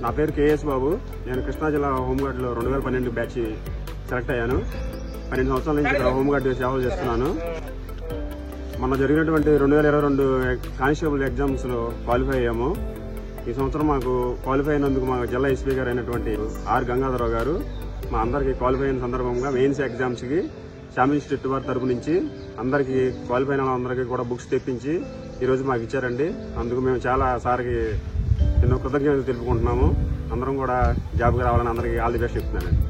నా పేరు కేఎస్ బాబు. నేను కృష్ణా జిల్లా హోంగార్డులో 2012 బ్యాచ్ సెలెక్ట్ అయ్యాను. 12 సంవత్సరాల నుంచి ఇక్కడ హోంగార్డు సేవలు చేస్తున్నాను. మొన్న జరిగినటువంటి 2022 కానిస్టేబుల్ ఎగ్జామ్స్ లో క్వాలిఫై అయ్యాము. ఈ సంవత్సరం మాకు క్వాలిఫై అయినందుకు మా జిల్లా ఎస్పీ గారు అయినటువంటి ఆర్ గంగాధరరావు గారు మా అందరికి క్వాలిఫై అయిన సందర్భంగా మెయిన్స్ ఎగ్జామ్స్ కి శ్యామ్ ఇన్స్టిట్యూట్ వారి తరపు నుంచి అందరికి క్వాలిఫై అయిన అందరికీ కూడా బుక్స్ తెప్పించి ఈ రోజు మాకు ఇచ్చారండి. అందుకు మేము చాలా సార్కి ఎన్నో కృతజ్ఞతలు తెలుపుకుంటున్నాము. అందరం కూడా జాబ్కి రావాలని అందరికీ ఆల్ ది బెస్ట్ చెప్తున్నానండి.